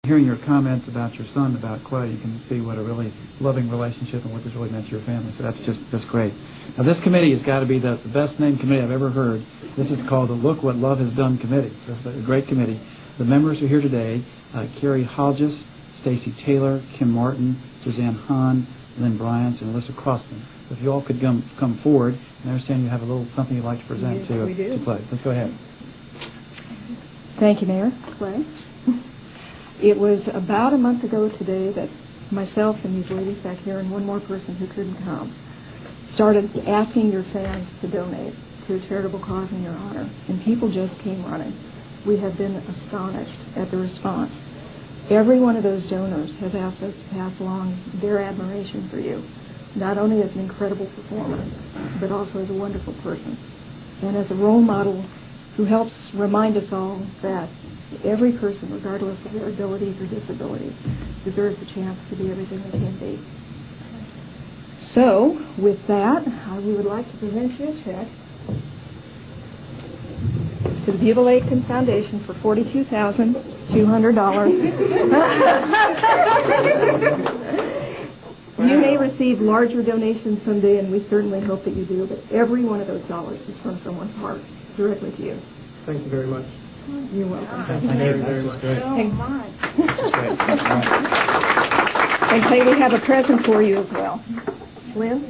Hearing your comments about your son, about Clay, you can see what a really loving relationship and what this really meant to your family. So that's just great. Now, this committee has got to be the best named committee I've ever heard. This is called the Look What Love Has Done Committee. So it's a great committee. The members who are here today, Carrie Hodges, Stacy Taylor, Kim Martin, Suzanne Hahn, Lynn Bryant, and Alyssa Crossman. If you all could come forward, and I understand you have a little something you'd like to present to Clay. Let's go ahead. Thank you, Mayor. Clay. It was about a month ago today that myself and these ladies back here and one more person who couldn't come started asking your fans to donate to a charitable cause in your honor. And people just came running. We have been astonished at the response. Every one of those donors has asked us to pass along their admiration for you, not only as an incredible performer, but also as a wonderful person and as a role model who helps remind us all that every person, regardless of their abilities or disabilities, deserves a chance to be everything they can be. So, with that, we would like to present you a check to the Buell Aiken Foundation for $42,200. You may receive larger donations someday, and we certainly hope that you do, but every one of those dollars is from someone's heart, directly to you. Thank you very much. You're welcome. Thank you very much. And Clay, we have a present for you as well. Lynn?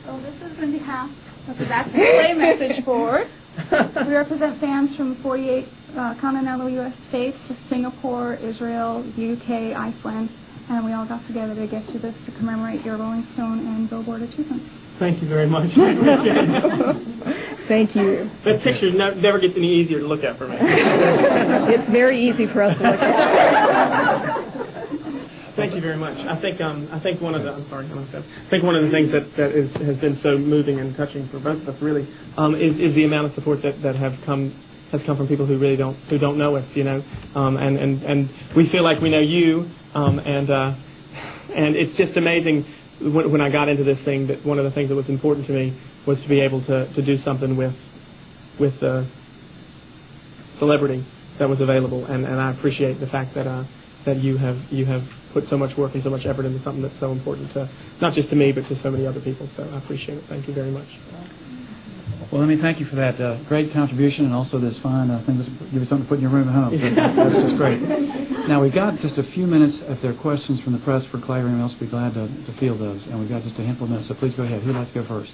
So this is on behalf of the Back to Play message board. We represent fans from 48 continental U.S. states, Singapore, Israel, UK, Iceland, and we all got together to get you this to commemorate your Rolling Stone and Billboard achievements. Thank you very much. I appreciate it. Thank you. That picture never gets any easier to look at for me. It's very easy for us to look at. Thank you very much. I think one of the things that has been so moving and touching for both of us really is the amount of support that has come from people who really don't know us, you know, and we feel like we know you, and it's just amazing. When I got into this thing, that one of the things that was important to me was to be able to do something with the celebrity that was available, and I appreciate the fact that you have put so much work and so much effort into something that's so important to not just to me but to so many other people. So I appreciate it. Thank you very much. Well, let me thank you for that great contribution and also this fine thing. Give you something to put in your room at home. That's just great. Now, we've got just a few minutes. If there are questions from the press for Clay or anyone else, we'd be glad to field those. And we've got just a handful of minutes, so please go ahead. Who'd like to go first?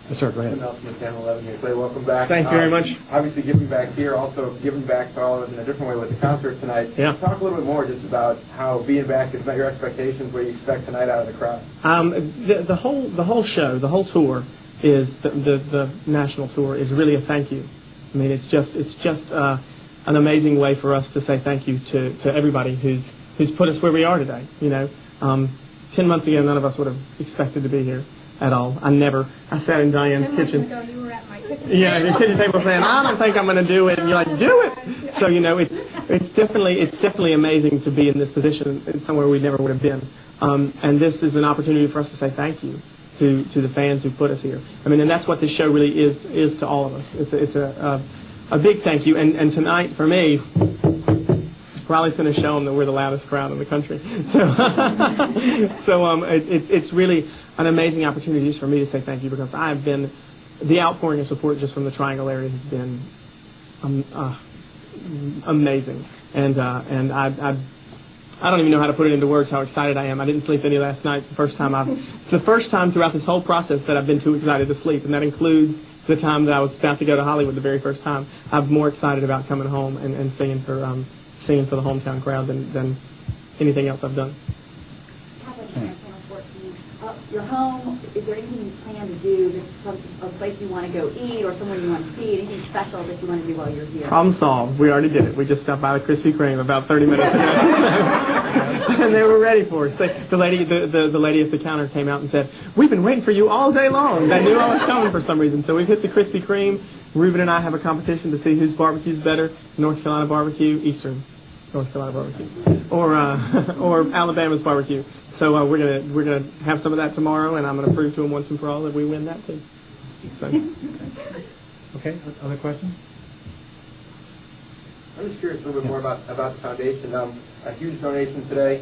Yes, sir, go ahead. Channel 11 here. Clay, welcome back. Thank you very much. Obviously, giving back here, also giving back to all of us in a different way with the concert tonight. Yeah. Talk a little bit more just about how being back has met your expectations, what you expect tonight out of the crowd. The whole show, the whole tour, is the national tour is really a thank you. I mean, it's just an amazing way for us to say thank you to everybody who's put us where we are today. You know, 10 months ago, none of us would have expected to be here at all. I sat in Diane's kitchen. 10 months ago, you were at my kitchen Yeah, your kitchen table saying, I don't think I'm going to do it, and you're like, do it. So you know, it's definitely amazing to be in this position, somewhere we never would have been. And this is an opportunity for us to say thank you to the fans who put us here. I mean, and that's what this show really is to all of us. It's a big thank you. And tonight, for me, it's probably going to show them that we're the loudest crowd in the country. So it's really an amazing opportunity just for me to say thank you, because the outpouring of support just from the Triangle area has been amazing. And I don't even know how to put it into words how excited I am. I didn't sleep any last night. It's the first time throughout this whole process that I've been too excited to sleep, and that includes the time that I was about to go to Hollywood the very first time. I'm more excited about coming home and singing for the hometown crowd than anything else I've done. Your home, is there anything you plan to do, just a place you want to go eat or somewhere you want to see, anything special that you want to do while you're here? Problem solved. We already did it. We just stopped by the Krispy Kreme about 30 minutes ago. And they were ready for us. The lady at the counter came out and said, "We've been waiting for you all day long." They knew I was coming for some reason. So we've hit the Krispy Kreme. Ruben and I have a competition to see whose barbecue's better, North Carolina barbecue, Eastern North Carolina barbecue, or Alabama's barbecue. So we're gonna have some of that tomorrow, and I'm gonna prove to them once and for all that we win that too. So. Okay, other questions? I'm just curious a little bit more about the foundation. A huge donation today.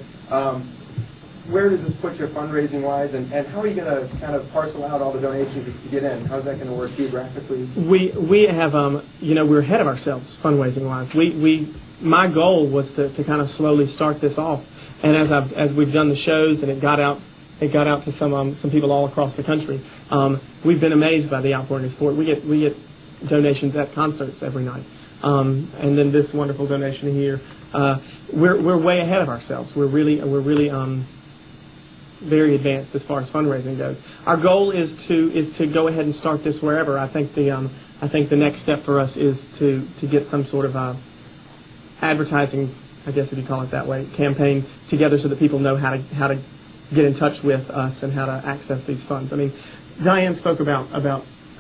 Where does this put you fundraising-wise, and how are you going to kind of parcel out all the donations that you get in? How's that going to work geographically? We have, we're ahead of ourselves fundraising-wise. My goal was to kind of slowly start this off, and as we've done the shows and it got out to some people all across the country. We've been amazed by the outpouring of support. We get donations at concerts every night, and then this wonderful donation here. We're way ahead of ourselves. We're really very advanced as far as fundraising goes. Our goal is to go ahead and start this wherever. I think the next step for us is to get some sort of advertising, I guess if you call it that way, campaign together so that people know how to get in touch with us and how to access these funds. I mean, Diane spoke about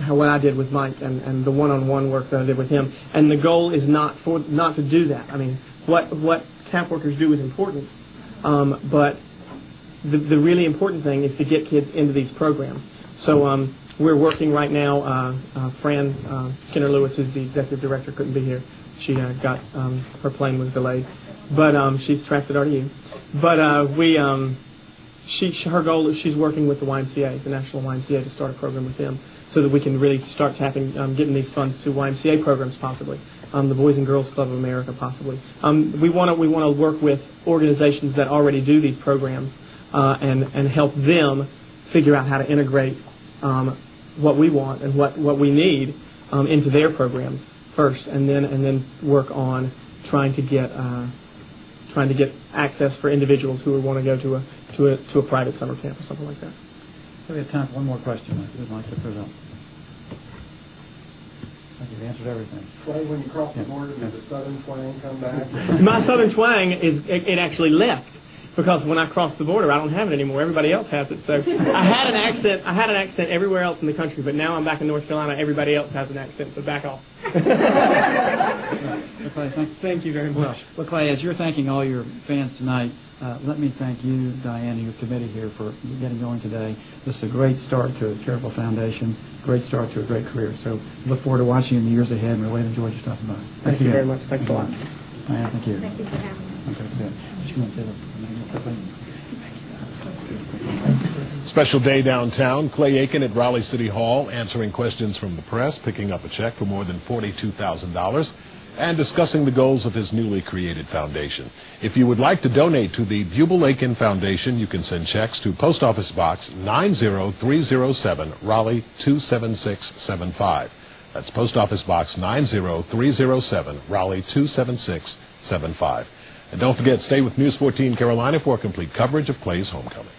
what I did with Mike and the one-on-one work that I did with him, and the goal is not to do that. I mean, what camp workers do is important, but the really important thing is to get kids into these programs. So we're working right now. Fran Skinner Lewis, who's the executive director, couldn't be here. She got her plane was delayed, but she's tracked it RDU. But her goal is she's working with the YMCA, the National YMCA, to start a program with them, so that we can really start getting these funds to YMCA programs possibly, the Boys and Girls Club of America possibly. We want to work with organizations that already do these programs and help them figure out how to integrate what we want and what we need into their programs first, and then work on trying to get access for individuals who would want to go to a private summer camp or something like that. So we have time for one more question. I would like to present. I think you've answered everything. Clay, when you cross the border, does the southern twang come back? My southern twang it actually left, because when I crossed the border, I don't have it anymore. Everybody else has it. So I had an accent everywhere else in the country, but now I'm back in North Carolina. Everybody else has an accent, so back off. Clay, Thank you very much. Well, Clay, as you're thanking all your fans tonight, let me thank you, Diane, and your committee here for getting going today. This is a great start to a charitable foundation, great start to a great career. So look forward to watching you in the years ahead, and we really enjoyed your stopping by. Thank you very much. Thanks a lot. Diane, thank you. Thank you for having me. Okay, good. Did you want to say that quickly? Special day downtown. Clay Aiken at Raleigh City Hall answering questions from the press, picking up a check for more than $42,000, and discussing the goals of his newly created foundation. If you would like to donate to the Jubal Aiken Foundation, you can send checks to Post Office Box 90307, Raleigh 27675. That's Post Office Box 90307, Raleigh 27675. And don't forget, stay with News 14 Carolina for complete coverage of Clay's homecoming.